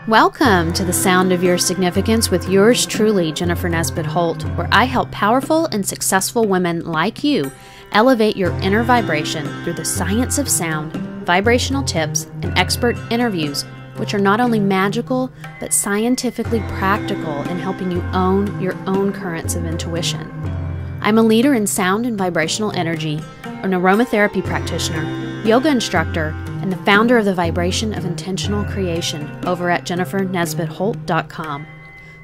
Welcome to the Sound of Your Significance with yours truly, Jennifer Nesbitt Holt, where I help powerful and successful women like you elevate your inner vibration through the science of sound, vibrational tips, and expert interviews, which are not only magical, but scientifically practical in helping you own your own currents of intuition. I'm a leader in sound and vibrational energy, an aromatherapy practitioner, yoga instructor, and the founder of the Vibration of Intentional Creation over at jennifernesbittholt.com.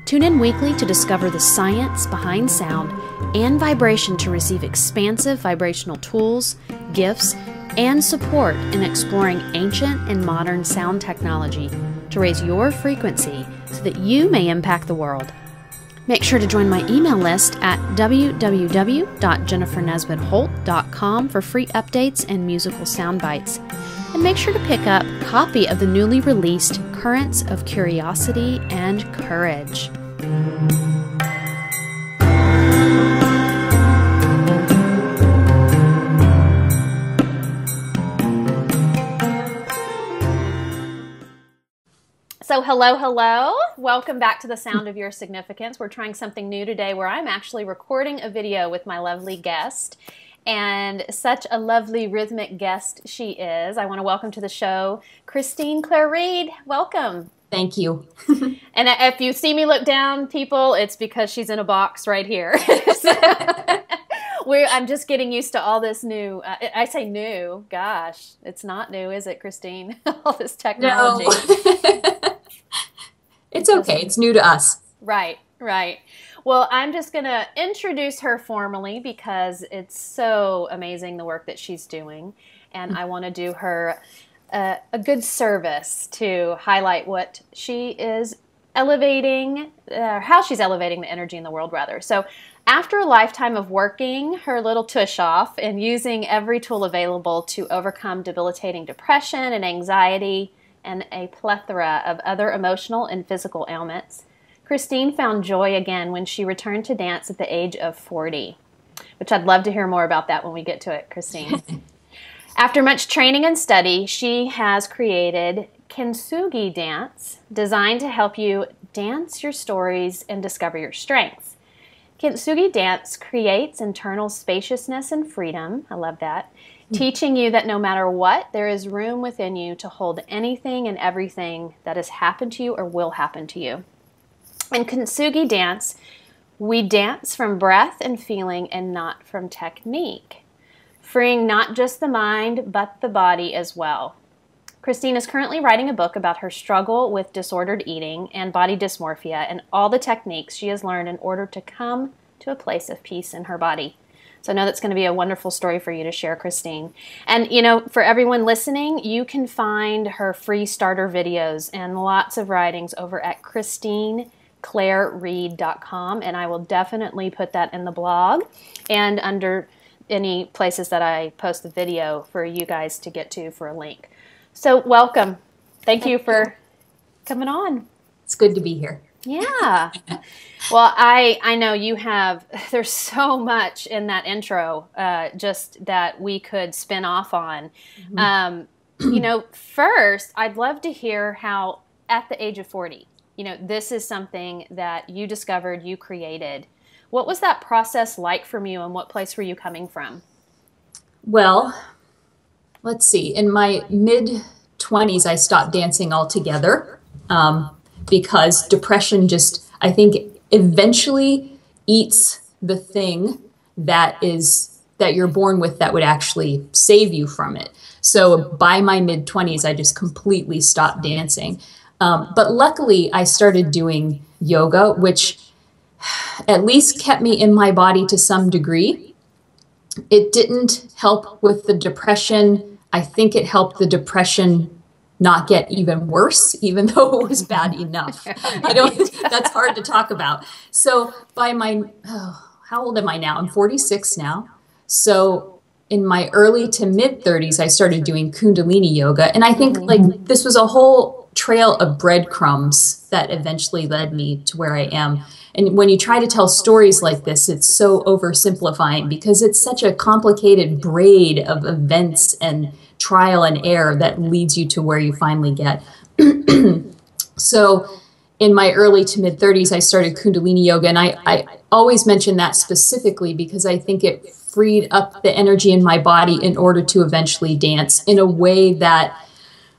Tune in weekly to discover the science behind sound and vibration to receive expansive vibrational tools, gifts, and support in exploring ancient and modern sound technology to raise your frequency so that you may impact the world. Make sure to join my email list at www.jennifernesbittholt.com for free updates and musical sound bites. And make sure to pick up a copy of the newly released Currents of Curiosity and Courage. So hello. Welcome back to the Sound of Your Significance. We're trying something new today where I'm actually recording a video with my lovely guest. And such a lovely rhythmic guest she is. I want to welcome to the show Christine Claire Reed. Welcome. Thank you. And if you see me look down, people, it's because she's in a box right here. I'm just getting used to all this new, I say new, gosh, it's not new, is it, Christine? All this technology. No. It's okay. It's new to us. Right. Well, I'm just going to introduce her formally because it's so amazing the work that she's doing. And I want to do her a good service to highlight what she is elevating, how she's elevating the energy in the world, rather. So after a lifetime of working her little tush off and using every tool available to overcome debilitating depression and anxiety and a plethora of other emotional and physical ailments, Christine found joy again when she returned to dance at the age of 40, which I'd love to hear more about that when we get to it, Christine. After much training and study, she has created Kintsugi dance, designed to help you dance your stories and discover your strengths. Kintsugi dance creates internal spaciousness and freedom. I love that. Teaching you that no matter what, there is room within you to hold anything and everything that has happened to you or will happen to you. In Kintsugi dance, we dance from breath and feeling and not from technique, freeing not just the mind, but the body as well. Christine is currently writing a book about her struggle with disordered eating and body dysmorphia and all the techniques she has learned in order to come to a place of peace in her body. So I know that's going to be a wonderful story for you to share, Christine. And, you know, for everyone listening, you can find her free starter videos and lots of writings over at ChristineClaireReed.com, and I will definitely put that in the blog and under any places that I post the video for you guys to get to for a link. So welcome. Thank you for coming on. It's good to be here. Yeah. Well, I know you have, there's so much in that intro just that we could spin off on. You know, first, I'd love to hear how at the age of 40, you know, this is something that you discovered, you created. What was that process like from you and what place were you coming from? Well, let's see. In my mid-20s, I stopped dancing altogether because depression just, I think, eventually eats the thing that you're born with that would actually save you from it. So by my mid-20s, I just completely stopped dancing. But luckily, I started doing yoga, which at least kept me in my body to some degree. It didn't help with the depression. I think it helped the depression not get even worse, even though it was bad enough. That's hard to talk about. So by how old am I now? I'm 46 now. So in my early to mid 30s, I started doing Kundalini yoga. And I think like this was a whole trail of breadcrumbs that eventually led me to where I am. And when you try to tell stories like this, it's so oversimplifying because it's such a complicated braid of events and trial and error that leads you to where you finally get. So in my early to mid 30s, I started Kundalini yoga. And I always mention that specifically because I think it freed up the energy in my body in order to eventually dance in a way that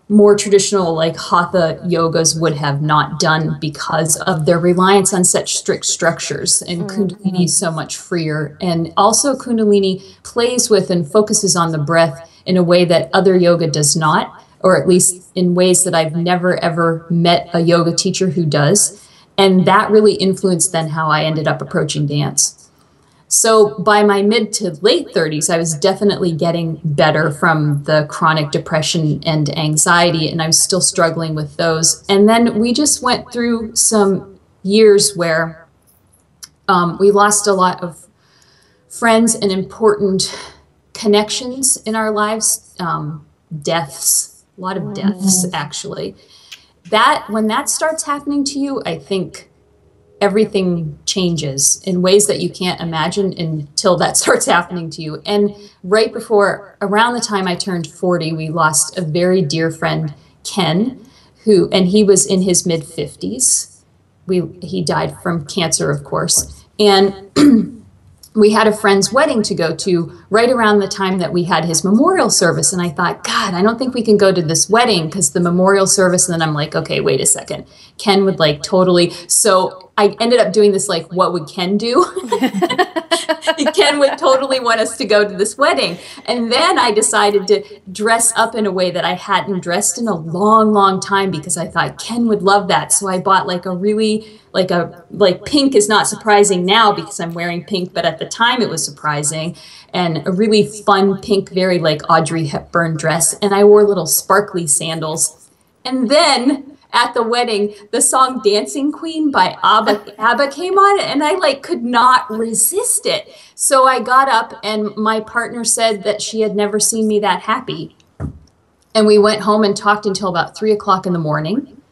more traditional like hatha yogas would have not done because of their reliance on such strict structures. And Kundalini is so much freer. And also Kundalini plays with and focuses on the breath in a way that other yoga does not, or at least in ways that I've never ever met a yoga teacher who does. And that really influenced then how I ended up approaching dance. So by my mid to late 30s, I was definitely getting better from the chronic depression and anxiety, and I was still struggling with those. And then we just went through some years where we lost a lot of friends and important connections in our lives, deaths, a lot of deaths, actually. That when that starts happening to you, I think everything changes in ways that you can't imagine until that starts happening to you. And right before, around the time I turned 40, we lost a very dear friend, Ken, and he was in his mid 50s. He died from cancer, of course. And we had a friend's wedding to go to right around the time that we had his memorial service. And I thought, God, I don't think we can go to this wedding because the memorial service. And then I'm like, okay, wait a second. Ken would like totally. So I ended up doing this, like, what would Ken do? Ken would totally want us to go to this wedding. And then I decided to dress up in a way that I hadn't dressed in a long, long time because I thought Ken would love that. So I bought like a really, like pink is not surprising now because I'm wearing pink, but at the time it was surprising. And a really fun pink, very like Audrey Hepburn dress. And I wore little sparkly sandals. And then at the wedding, the song Dancing Queen by ABBA came on, and I like could not resist it. So I got up, and my partner said that she had never seen me that happy. And we went home and talked until about 3 o'clock in the morning.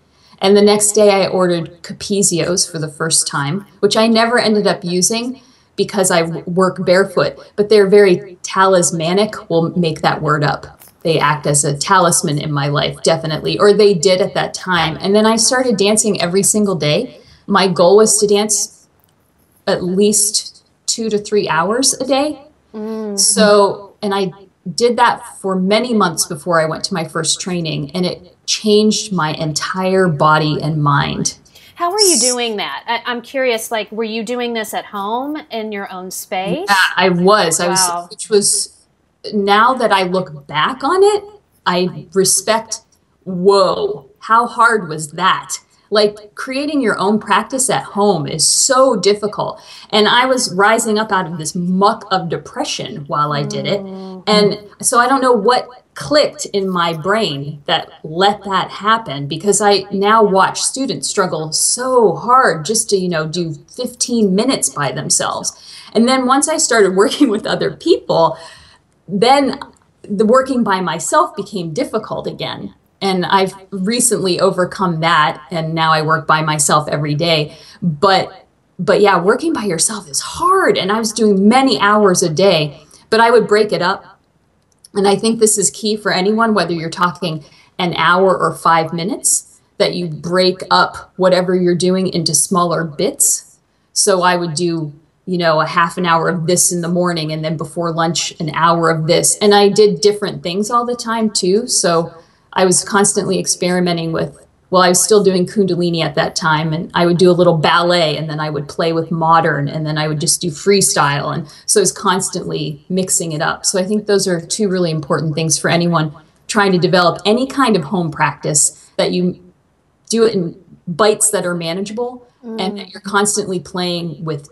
And the next day I ordered Capezios for the first time, which I never ended up using because I work barefoot, but they're very talismanic. We'll make that word up. They act as a talisman in my life, definitely, or they did at that time. And then I started dancing every single day. My goal was to dance at least 2 to 3 hours a day. So, and I did that for many months before I went to my first training, and it changed my entire body and mind. How were you doing that? I'm curious, like, were you doing this at home in your own space? Yeah, I was, Wow. which was, now that I look back on it, I respect, whoa, how hard was that? Like creating your own practice at home is so difficult. And I was rising up out of this muck of depression while I did it. And so I don't know what clicked in my brain that let that happen, because I now watch students struggle so hard just to, do 15 minutes by themselves. And then once I started working with other people, then the working by myself became difficult again. And I've recently overcome that, and now I work by myself every day. But yeah, working by yourself is hard. And I was doing many hours a day, but I would break it up. And I think this is key for anyone, whether you're talking an hour or 5 minutes, that you break up whatever you're doing into smaller bits. So I would do a half an hour of this in the morning, and then before lunch, an hour of this. And I did different things all the time too. So I was constantly experimenting with, I was still doing Kundalini at that time, and I would do a little ballet, and then I would play with modern, and then I would just do freestyle. And so I was constantly mixing it up. So I think those are two really important things for anyone trying to develop any kind of home practice, that you do it in bites that are manageable, and that you're constantly playing with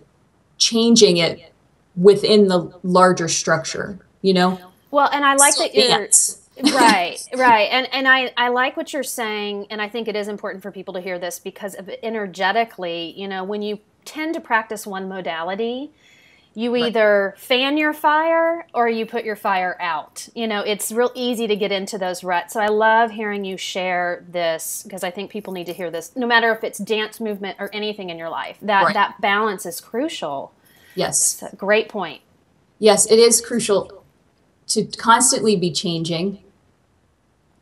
changing it within the larger structure, Well, and I like so that you're dance. right. And I like what you're saying, and I think it is important for people to hear this because of energetically, when you tend to practice one modality, you either fan your fire or you put your fire out. It's real easy to get into those ruts. So I love hearing you share this, because I think people need to hear this, no matter if it's dance, movement, or anything in your life. That balance is crucial. Yes. It's a great point. Yes, it is crucial to constantly be changing.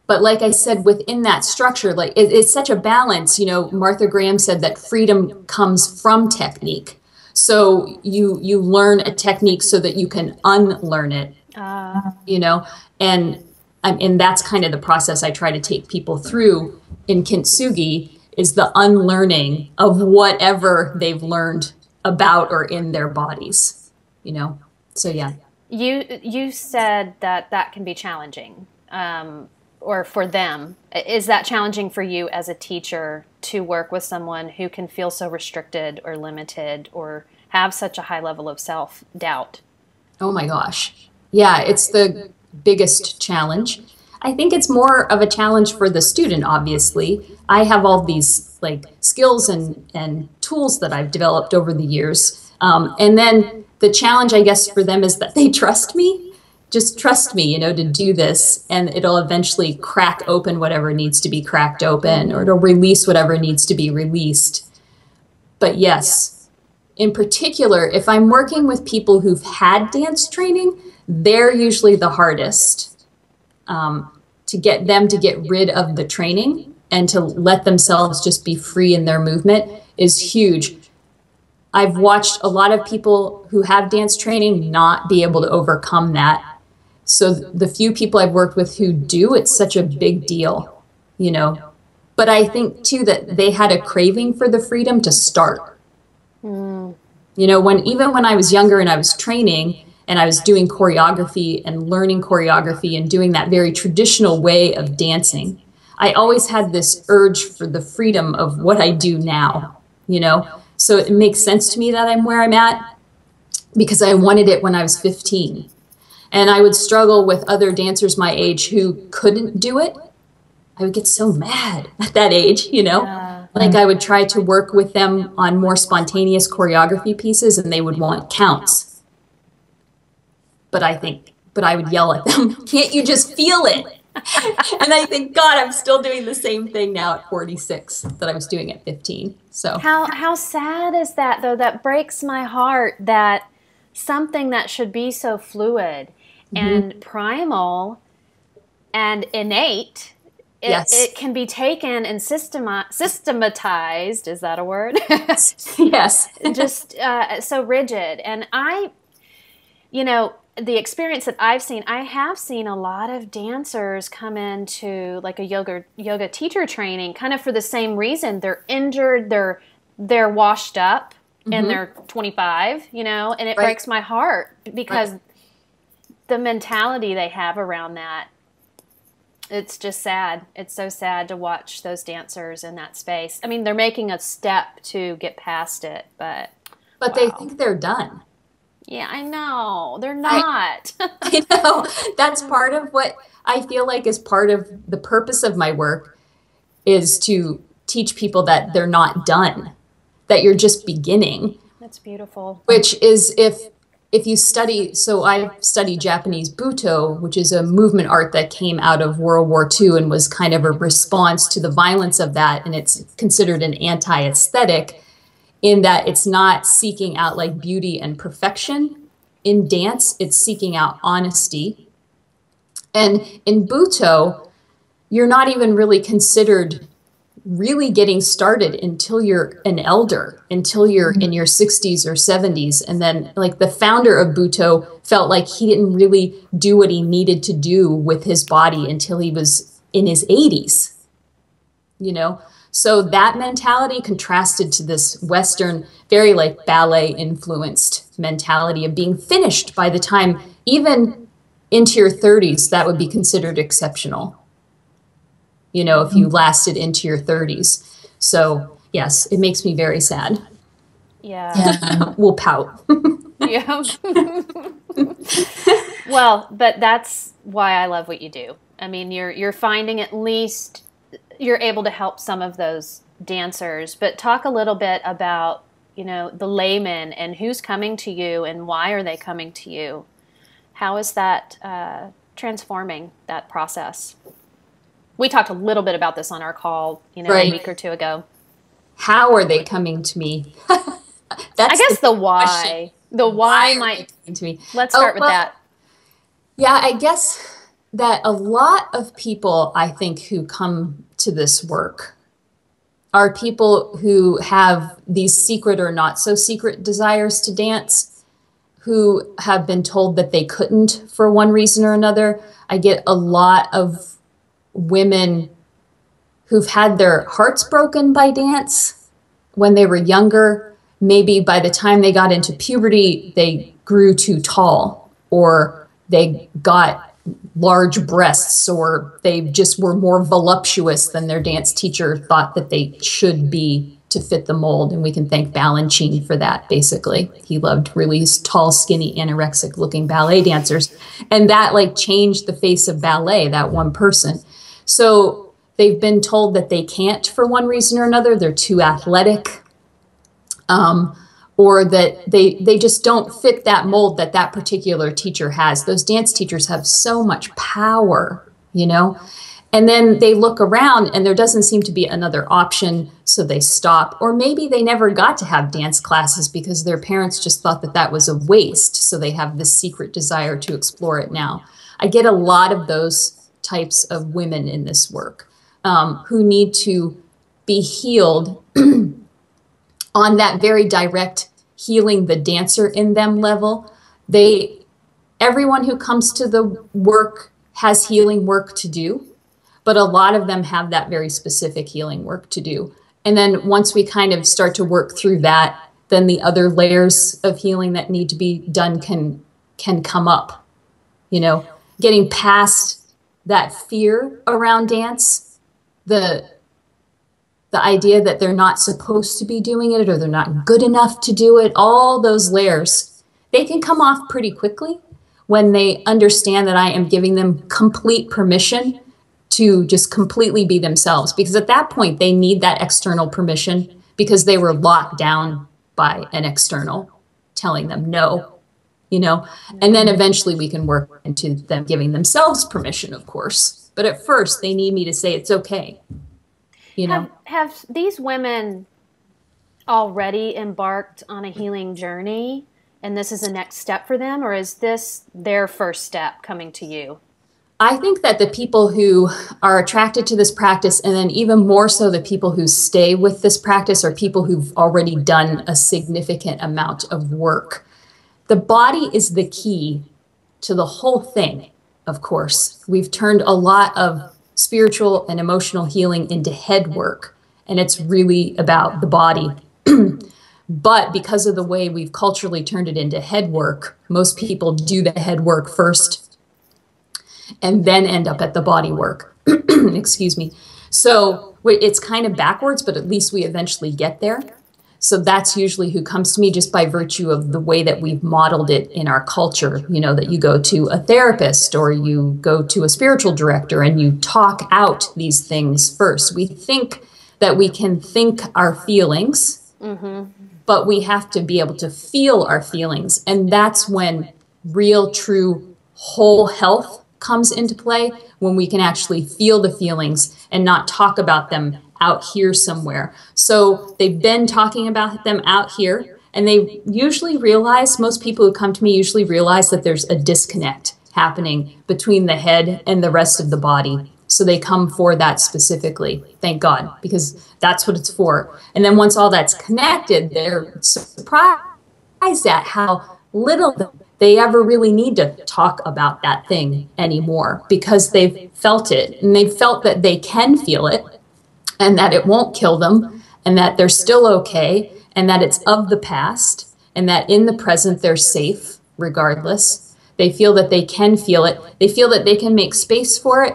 But like I said, within that structure, like it's such a balance. You know, Martha Graham said that freedom comes from technique. So you learn a technique so that you can unlearn it. You know, and and that's kind of the process I try to take people through in kintsugi, is the unlearning of whatever they've learned about or in their bodies. You know, so yeah. You said that that can be challenging, or for them. Is that challenging for you as a teacher to work with someone who can feel so restricted or limited or have such a high level of self-doubt? Oh my gosh. Yeah, it's the biggest challenge. I think it's more of a challenge for the student, obviously. I have all these like skills and tools that I've developed over the years. And then the challenge, I guess, for them is that they trust me. Just trust me, you know, to do this, and it'll eventually crack open whatever needs to be cracked open, or it'll release whatever needs to be released. But yes, in particular, if I'm working with people who've had dance training, they're usually the hardest, to get them to get rid of the training and to let themselves just be free in their movement is huge. I've watched a lot of people who have dance training not be able to overcome that. So the few people I've worked with who do, it's such a big deal, you know. But I think too that they had a craving for the freedom to start. You know, even when I was younger and I was training and I was doing choreography and learning choreography and doing that very traditional way of dancing, I always had this urge for the freedom of what I do now, you know. So it makes sense to me that I'm where I'm at, because I wanted it when I was 15. And I would struggle with other dancers my age who couldn't do it. I would get so mad at that age, you know. Yeah. Like I would try to work with them on more spontaneous choreography pieces and they would want counts. But I would yell at them, can't you just feel it? And I think, God, I'm still doing the same thing now at 46 that I was doing at 15. So How sad is that, though? That breaks my heart, that something that should be so fluid and primal and innate, yes. it can be taken and systematized. Is that a word? Yes. Just so rigid. And you know, the experience that I have seen a lot of dancers come into like a yoga teacher training kind of for the same reason. They're injured, they're washed up, and they're 25, you know, and it breaks my heart because the mentality they have around that, it's just sad. It's so sad to watch those dancers in that space. I mean, they're making a step to get past it, but wow. They think they're done. Yeah, I know. They're not. I know. That's part of what I feel like is part of the purpose of my work, is to teach people that they're not done, that you're just beginning. That's beautiful. Which is if you study, so I study Japanese Buto, which is a movement art that came out of World War II and was kind of a response to the violence of that, and it's considered an anti-aesthetic in that it's not seeking out like beauty and perfection in dance, it's seeking out honesty. And in Buto, you're not even really considered really getting started until you're an elder, until you're in your 60s or 70s. And then like the founder of Buto felt like he didn't really do what he needed to do with his body until he was in his 80s, you know? So that mentality contrasted to this Western, very like ballet influenced mentality of being finished by the time, even into your 30s, that would be considered exceptional. You know, if you lasted into your 30s. So yes, it makes me very sad. Yeah. We'll pout. Yeah. Well, but that's why I love what you do. I mean, you're finding at least you're able to help some of those dancers, but talk a little bit about, you know, the layman and who's coming to you and why are they coming to you? How is that transforming that process? We talked a little bit about this on our call, you know, a week or two ago. How are they coming to me? I guess the why. Question. The why might to me. Let's start with that. Yeah, I guess that a lot of people, I think, who come to this work are people who have these secret or not so secret desires to dance, who have been told that they couldn't for one reason or another. I get a lot of women who've had their hearts broken by dance when they were younger. Maybe by the time they got into puberty, they grew too tall, or they got large breasts, or they just were more voluptuous than their dance teacher thought that they should be to fit the mold. And we can thank Balanchine for that, basically. He loved really tall, skinny, anorexic looking ballet dancers. And that like changed the face of ballet, that one person. So they've been told that they can't for one reason or another. They're too athletic. Or that they just don't fit that mold that that particular teacher has. Those dance teachers have so much power, you know? And then they look around and there doesn't seem to be another option, so they stop. Or maybe they never got to have dance classes because their parents just thought that that was a waste, so they have this secret desire to explore it now. I get a lot of those types of women in this work who need to be healed on that very direct healing the dancer in them level. Everyone who comes to the work has healing work to do, but a lot of them have that very specific healing work to do. And then once we kind of start to work through that, then the other layers of healing that need to be done can come up. You know, getting past that fear around dance, the idea that they're not supposed to be doing it or they're not good enough to do it, all those layers, they can come off pretty quickly when they understand that I am giving them complete permission to just completely be themselves. Because at that point, they need that external permission because they were locked down by an external telling them no, you know? And then eventually we can work into them giving themselves permission, of course. But at first, they need me to say it's okay. You know? Have these women already embarked on a healing journey and this is a next step for them, or is this their first step coming to you? I think that the people who are attracted to this practice, and then even more so the people who stay with this practice, are people who've already done a significant amount of work. The body is the key to the whole thing, of course. We've turned a lot of spiritual and emotional healing into head work, and it's really about the body. But because of the way we've culturally turned it into head work, most people do the head work first and then end up at the body work. Excuse me. So it's kind of backwards, but at least we eventually get there. So that's usually who comes to me, just by virtue of the way that we've modeled it in our culture, you know, that you go to a therapist or you go to a spiritual director and you talk out these things first. We think that we can think our feelings, but we have to be able to feel our feelings. And that's when real, true, whole health comes into play, when we can actually feel the feelings and not talk about them out here somewhere. So they've been talking about them out here, and they usually realize, most people who come to me usually realize that there's a disconnect happening between the head and the rest of the body. So they come for that specifically, thank God, because that's what it's for. And then once all that's connected, they're surprised at how little they ever really need to talk about that thing anymore, because they've felt it, and they've felt that they can feel it, and that it won't kill them, and that they're still okay, and that it's of the past, and that in the present they're safe regardless. They feel that they can feel it. They feel that they can make space for it.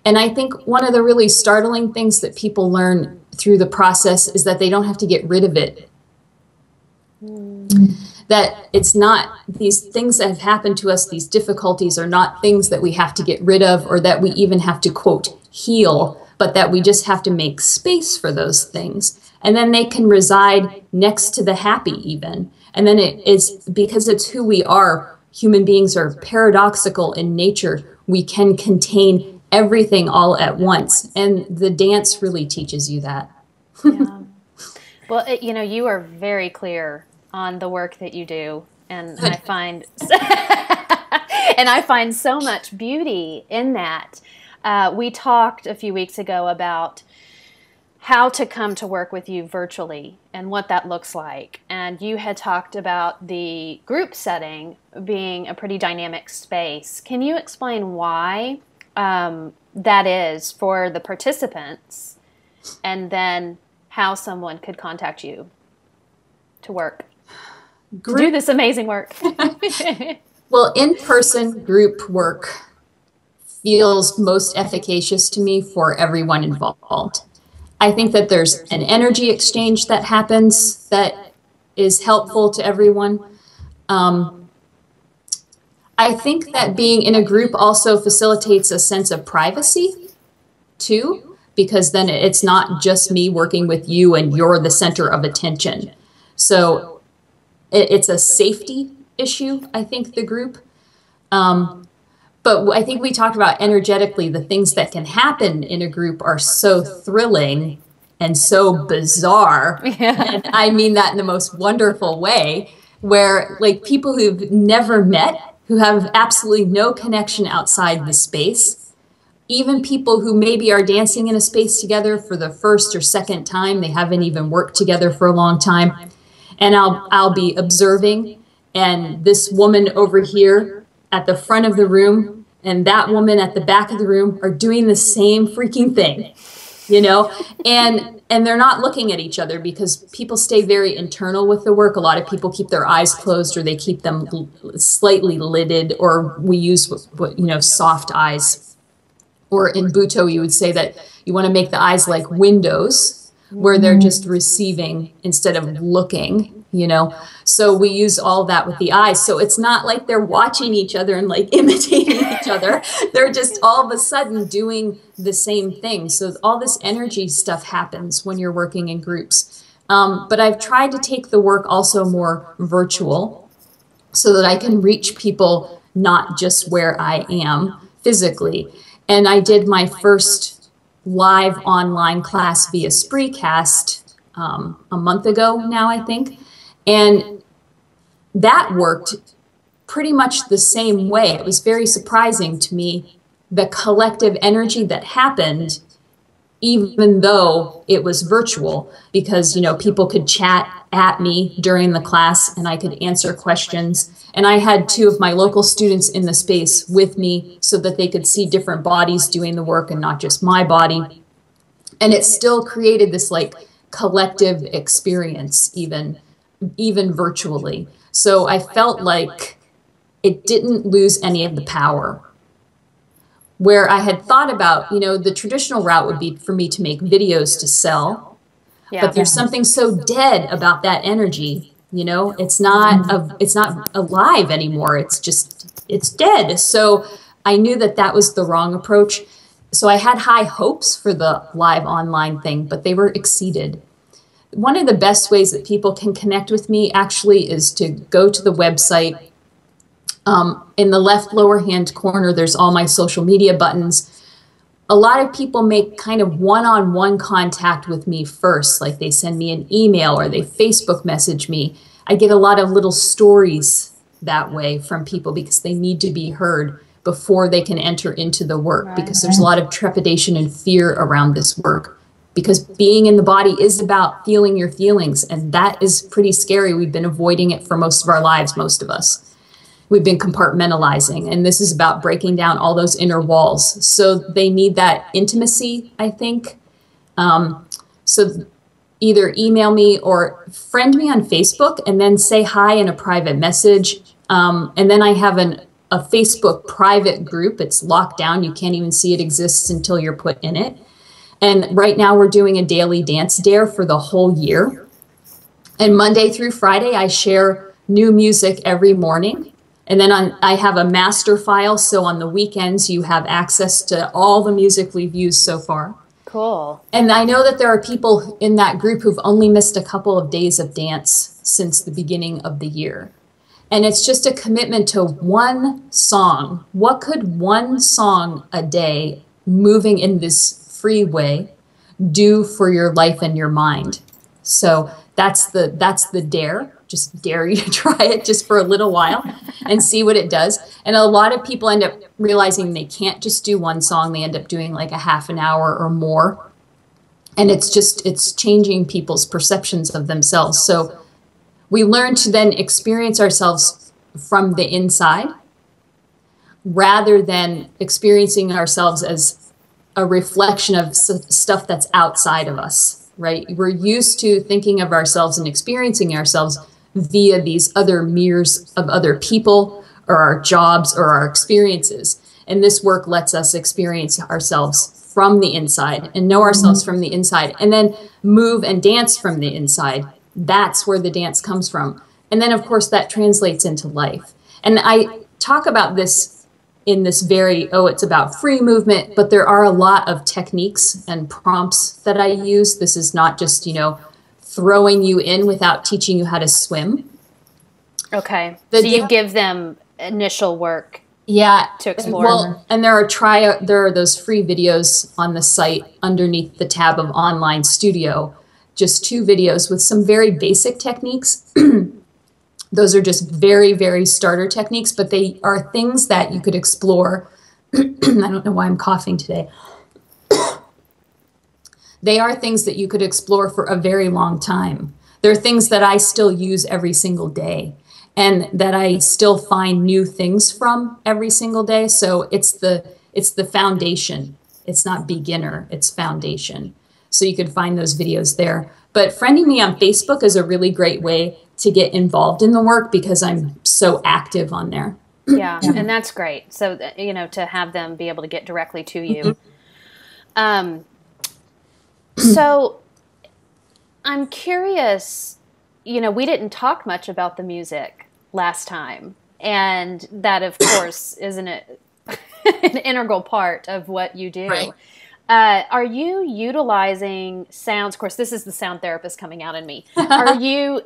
And I think one of the really startling things that people learn through the process is that they don't have to get rid of it. That it's not, these things that have happened to us, these difficulties are not things that we have to get rid of, or that we even have to, quote, heal, but that we just have to make space for those things. And then they can reside next to the happy even. And then it is, because it's who we are, human beings are paradoxical in nature. We can contain everything all at once. And the dance really teaches you that. Yeah. Well, you know, you are very clear on the work that you do. And I find, And I find so much beauty in that. We talked a few weeks ago about how to come to work with you virtually and what that looks like. And you had talked about the group setting being a pretty dynamic space. Can you explain why that is for the participants, and then how someone could contact you to work, to do this amazing work? Well, in-person group work feels most efficacious to me for everyone involved. I think that there's an energy exchange that happens that is helpful to everyone. I think that being in a group also facilitates a sense of privacy too, because then it's not just me working with you and you're the center of attention. So it's a safety issue, I think, the group. But I think we talked about energetically, the things that can happen in a group are so thrilling and so bizarre. Yeah. And I mean that in the most wonderful way, where like people who've never met, who have absolutely no connection outside the space, even people who maybe are dancing in a space together for the first or second time, they haven't even worked together for a long time. And I'll be observing, and this woman over here at the front of the room and that woman at the back of the room are doing the same freaking thing, you know, and they're not looking at each other because people stay very internal with the work. A lot of people keep their eyes closed, or they keep them slightly lidded, or we use soft eyes. Or in Buto, you would say that you want to make the eyes like windows, where they're just receiving instead of looking, you know. So we use all that with the eyes. So it's not like they're watching each other and like imitating each other. They're just all of a sudden doing the same thing. So all this energy stuff happens when you're working in groups. But I've tried to take the work also more virtual so that I can reach people not just where I am physically. And I did my first live online class via Spreecast a month ago now, I think. And that worked pretty much the same way. It was very surprising to me, the collective energy that happened, even though it was virtual, because, you know, people could chat at me during the class and I could answer questions. And I had 2 of my local students in the space with me so that they could see different bodies doing the work and not just my body. And it still created this like collective experience, even virtually. So I felt like it didn't lose any of the power. Where I had thought about, you know, the traditional route would be for me to make videos to sell. Yeah. But there's something so dead about that energy, you know, it's not alive anymore. It's dead. So I knew that that was the wrong approach. So I had high hopes for the live online thing, but they were exceeded. One of the best ways that people can connect with me actually is to go to the website. In the left lower hand corner, there's all my social media buttons. A lot of people make kind of one-on-one contact with me first, like they send me an email or they Facebook message me. I get a lot of little stories that way from people because they need to be heard before they can enter into the work, right, because there's a lot of trepidation and fear around this work. Because being in the body is about feeling your feelings, and that is pretty scary. We've been avoiding it for most of our lives, most of us. We've been compartmentalizing, and this is about breaking down all those inner walls. So they need that intimacy, I think. So either email me or friend me on Facebook and then say hi in a private message. And then I have a Facebook private group. It's locked down. You can't even see it exists until you're put in it. And right now we're doing a daily dance dare for the whole year. And Monday through Friday, I share new music every morning. And then I have a master file, so on the weekends you have access to all the music we've used so far. Cool. And I know that there are people in that group who've only missed a couple of days of dance since the beginning of the year. And it's just a commitment to one song. What could one song a day, moving in this free way, do for your life and your mind? So that's the dare. just dare you to try it just for a little while and see what it does. And a lot of people end up realizing they can't just do one song. They end up doing like a half an hour or more. And it's changing people's perceptions of themselves. So we learn to then experience ourselves from the inside rather than experiencing ourselves as a reflection of stuff that's outside of us, right? We're used to thinking of ourselves and experiencing ourselves via these other mirrors of other people or our jobs or our experiences. And this work lets us experience ourselves from the inside and know ourselves from the inside, and then move and dance from the inside. That's where the dance comes from. And then, of course, that translates into life. And I talk about this in this it's about free movement, but there are a lot of techniques and prompts that I use. This is not just, throwing you in without teaching you how to swim. Okay. So you give them initial work. Yeah, to explore. Well, and there are those free videos on the site underneath the tab of Online Studio, just 2 videos with some very basic techniques. Those are just very, very starter techniques, but they are things that you could explore. I don't know why I'm coughing today. They are things that you could explore for a very long time. They're things that I still use every single day, and that I still find new things from every single day. So it's the foundation. It's not beginner, it's foundation. So you could find those videos there. But friending me on Facebook is a really great way to get involved in the work because I'm so active on there. Yeah, and that's great. So, to have them be able to get directly to you. So I'm curious, we didn't talk much about the music last time, and that, of course, isn't it an integral part of what you do. Right. Are you utilizing sounds? Of course, this is the sound therapist coming out in me. Are you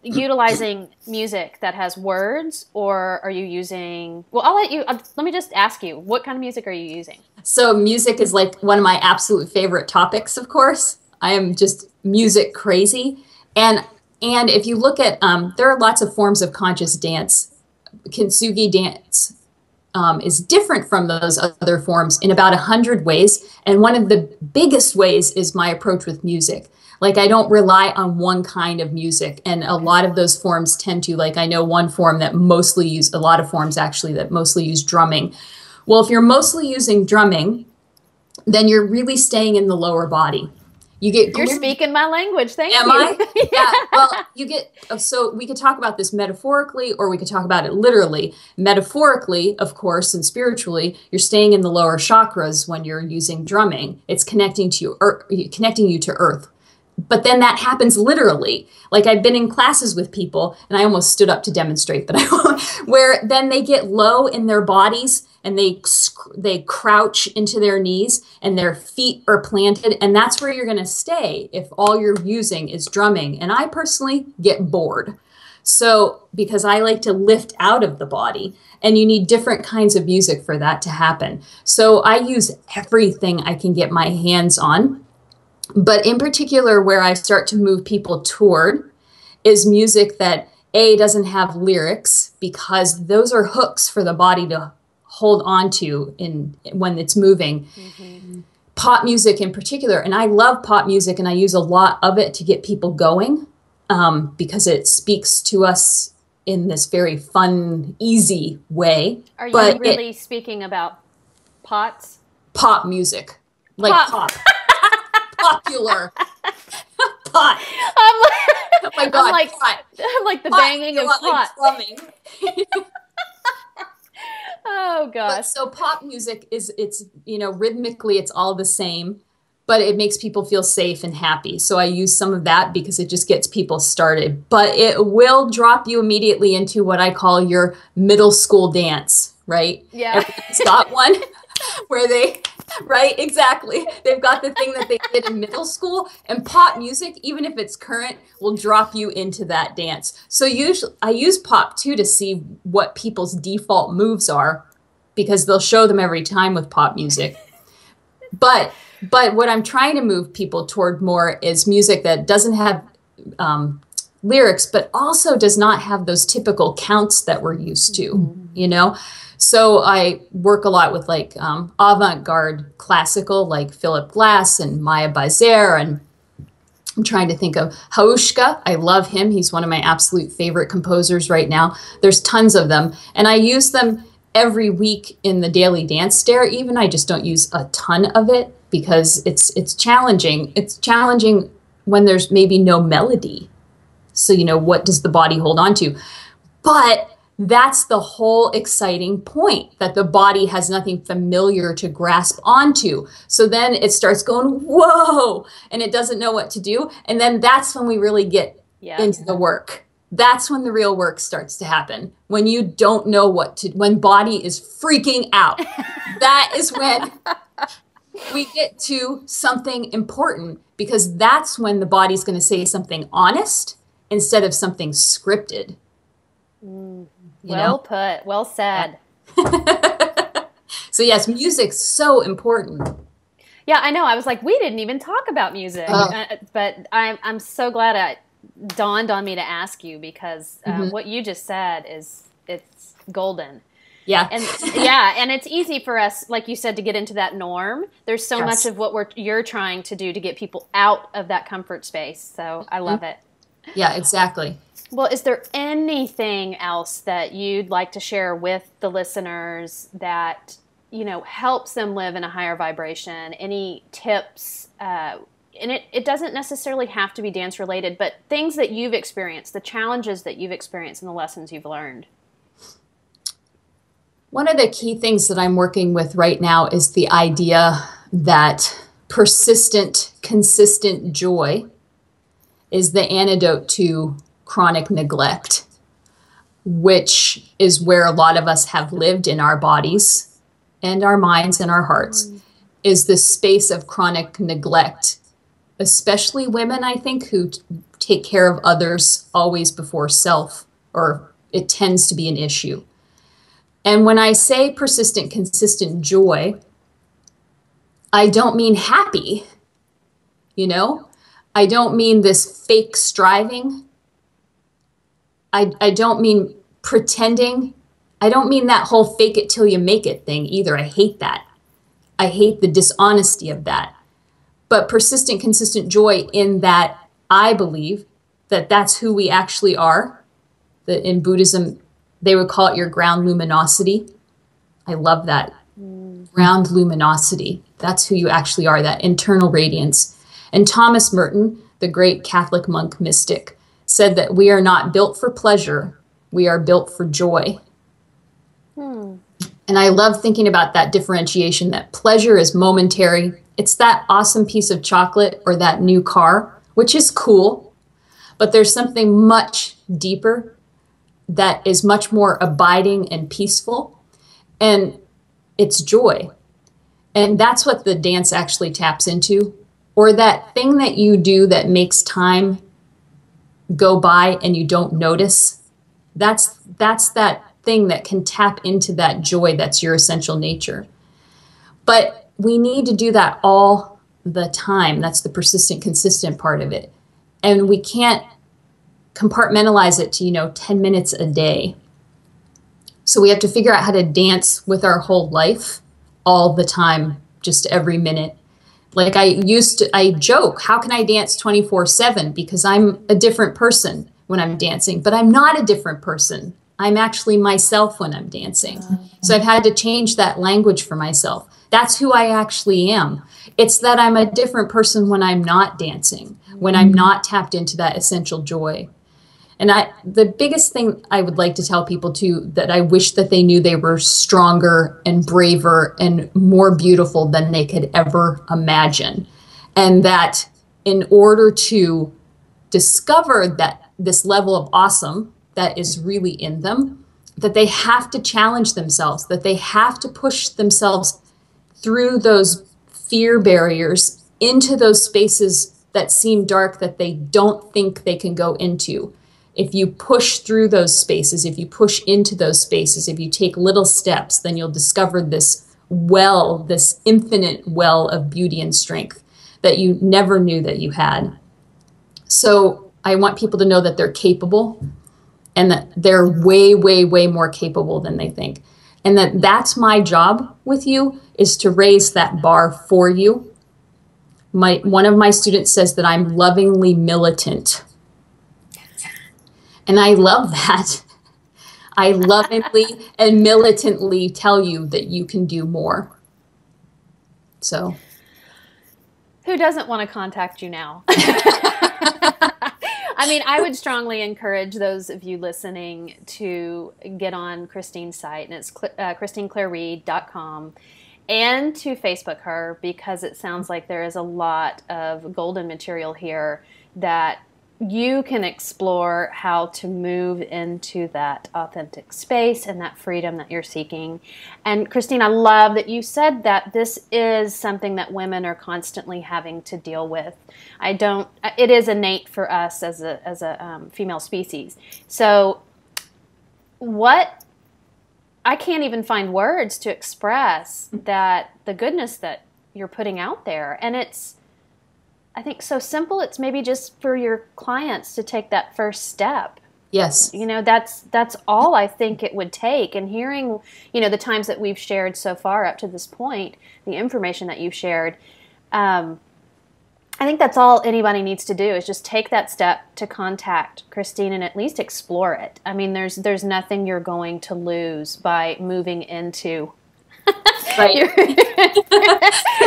utilizing music that has words, or are you using... Well, let me just ask you, what kind of music are you using? So music is like one of my absolute favorite topics, of course. I am just music crazy. And if you look at, there are lots of forms of conscious dance. Kintsugi dance is different from those other forms in about 100 ways. And one of the biggest ways is my approach with music. Like, I don't rely on one kind of music. And a lot of those forms tend to, I know one form that mostly use, a lot of forms actually that mostly use drumming. Well, if you're mostly using drumming, then you're really staying in the lower body. You're speaking my language. Thank you. Am I? Yeah. Well, so we could talk about this metaphorically, or we could talk about it literally. Metaphorically, of course, and spiritually, you're staying in the lower chakras when you're using drumming. It's connecting you to earth. But then that happens literally. Like, I've been in classes with people, and I almost stood up to demonstrate, but I won't, where then they get low in their bodies and they crouch into their knees and their feet are planted. And that's where you're going to stay if all you're using is drumming. And I personally get bored. So, because I like to lift out of the body, and you need different kinds of music for that to happen. So I use everything I can get my hands on. But in particular, where I start to move people toward is music that doesn't have lyrics, because those are hooks for the body to hold on to when it's moving. Mm-hmm. Pop music in particular, and I love pop music, and I use a lot of it to get people going because it speaks to us in this very fun, easy way. Are you really speaking about pots? Pop music. Like pop. Popular. Pot. Oh my God, I'm like the pot. Banging of pot. Like Oh gosh. So pop music it's rhythmically it's all the same, but it makes people feel safe and happy. So I use some of that because it just gets people started. But it will drop you immediately into what I call your middle school dance, right? Yeah. Everyone's got one where right, exactly. They've got the thing that they did in middle school, and pop music, even if it's current, will drop you into that dance. So usually I use pop too to see what people's default moves are, because they'll show them every time with pop music. But what I'm trying to move people toward more is music that doesn't have lyrics, but also does not have those typical counts that we're used to, you know? So I work a lot with like avant-garde classical, like Philip Glass and Maya Bazer, and I'm trying to think of Hauschka. I love him. He's one of my absolute favorite composers right now. There's tons of them, and I use them every week in the daily dance stare. Even I just don't use a ton of it because it's challenging. It's challenging when there's maybe no melody. So, you know, what does the body hold on to? But that's the whole exciting point, that the body has nothing familiar to grasp onto. So then it starts going, whoa, and it doesn't know what to do. And then that's when we really get into the work. That's when the real work starts to happen. When you don't know what to, when body is freaking out. That is when we get to something important, because that's when the body's going to say something honest instead of something scripted. Well put. Well said. So yes, music's so important. Yeah, I know. I was like, we didn't even talk about music, but I'm so glad it dawned on me to ask you, because what you just said it's golden. Yeah. And it's easy for us, like you said, to get into that norm. There's so much of what you're trying to do to get people out of that comfort space. So I love it. Yeah, exactly. Well, is there anything else that you'd like to share with the listeners that, you know, helps them live in a higher vibration? Any tips? And it doesn't necessarily have to be dance related, but things that you've experienced, the challenges that you've experienced, and the lessons you've learned. One of the key things that I'm working with right now is the idea that persistent, consistent joy is the antidote to chronic neglect, which is where a lot of us have lived in our bodies and our minds and our hearts, is this space of chronic neglect, especially women, I think, who take care of others always before self, or it tends to be an issue. And when I say persistent, consistent joy, I don't mean happy, you know? I don't mean this fake striving. I don't mean pretending. I don't mean that whole fake it till you make it thing either. I hate that. I hate the dishonesty of that. But persistent, consistent joy in that I believe that that's who we actually are. That in Buddhism, they would call it your ground luminosity. I love that. Ground luminosity. That's who you actually are, that internal radiance. And Thomas Merton, the great Catholic monk mystic, said that we are not built for pleasure, we are built for joy. And I love thinking about that differentiation, that pleasure is momentary. It's that awesome piece of chocolate or that new car, which is cool, but there's something much deeper that is much more abiding and peaceful, and it's joy. And that's what the dance actually taps into, or that thing that you do that makes time go by and you don't notice. That's that thing that can tap into that joy that's your essential nature. But we need to do that all the time. That's the persistent, consistent part of it. And we can't compartmentalize it to, 10 minutes a day. So we have to figure out how to dance with our whole life all the time, just every minute. Like I joke, how can I dance 24/7? Because I'm a different person when I'm dancing, but I'm not a different person. I'm actually myself when I'm dancing. So I've had to change that language for myself. That's who I actually am. It's that I'm a different person when I'm not dancing, when I'm not tapped into that essential joy. And the biggest thing I would like to tell people too, that I wish that they knew they were stronger and braver and more beautiful than they could ever imagine. And that in order to discover that this level of awesome that is really in them, that they have to challenge themselves, that they have to push themselves through those fear barriers into those spaces that seem dark, that they don't think they can go into. If you push through those spaces, if you push into those spaces, if you take little steps, then you'll discover this well, this infinite well of beauty and strength that you never knew that you had. So I want people to know that they're capable and that they're way, way, way more capable than they think. And that's my job with you, is to raise that bar for you. One of my students says that I'm lovingly militant. And I love that. I lovingly and militantly tell you that you can do more. So. Who doesn't want to contact you now? I mean, I would strongly encourage those of you listening to get on Christine's site, and it's ChristineClaireReed.com, and to Facebook her, because it sounds like there is a lot of golden material here that you can explore how to move into that authentic space and that freedom that you're seeking. And Christine, I love that you said that this is something that women are constantly having to deal with. It is innate for us as a female species. So I can't even find words to express that the goodness that you're putting out there. And it's, I think, so simple. It's maybe just for your clients to take that first step. Yes. That's all I think it would take. And hearing, the times that we've shared so far up to this point, the information that you've shared, I think that's all anybody needs to do, is just take that step to contact Christine and at least explore it. I mean, there's nothing you're going to lose by moving into right.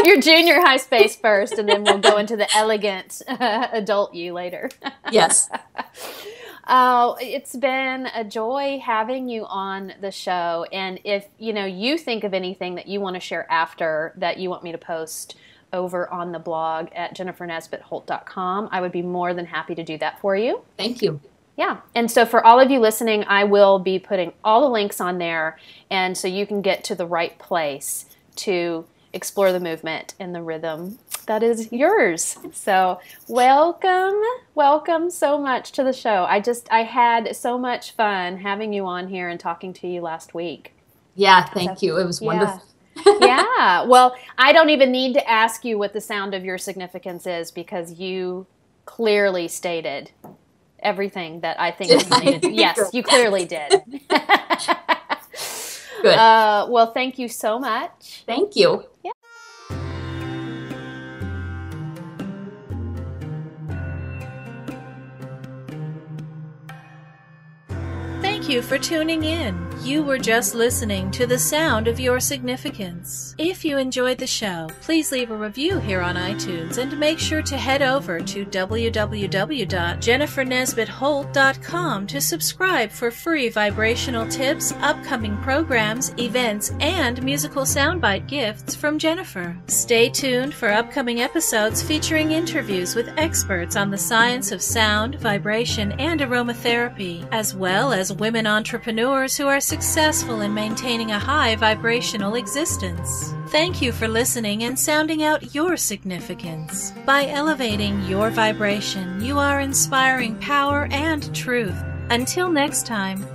your junior high space first, and then we'll go into the elegant adult you later. Yes. Oh, it's been a joy having you on the show. And if you think of anything that you want to share after that you want me to post over on the blog at jennifernesbittholt.com, I would be more than happy to do that for you. Thank you. Yeah. And so for all of you listening, I will be putting all the links on there, and so you can get to the right place to explore the movement and the rhythm that is yours. So welcome so much to the show. I had so much fun having you on here and talking to you last week. Yeah, thank you. It was wonderful. Yeah. Well, I don't even need to ask you what the sound of your significance is, because you clearly stated everything that I think is needed. Yes, you clearly did. Good. Well, thank you so much. Thank you. Yeah. Thank you for tuning in. You were just listening to The Sound of Your Significance. If you enjoyed the show, please leave a review here on iTunes, and make sure to head over to www.jennifernesbittholt.com to subscribe for free vibrational tips, upcoming programs, events, and musical soundbite gifts from Jennifer. Stay tuned for upcoming episodes featuring interviews with experts on the science of sound, vibration, and aromatherapy, as well as women entrepreneurs who are successful in maintaining a high vibrational existence. Thank you for listening and sounding out your significance. By elevating your vibration, you are inspiring power and truth. Until next time.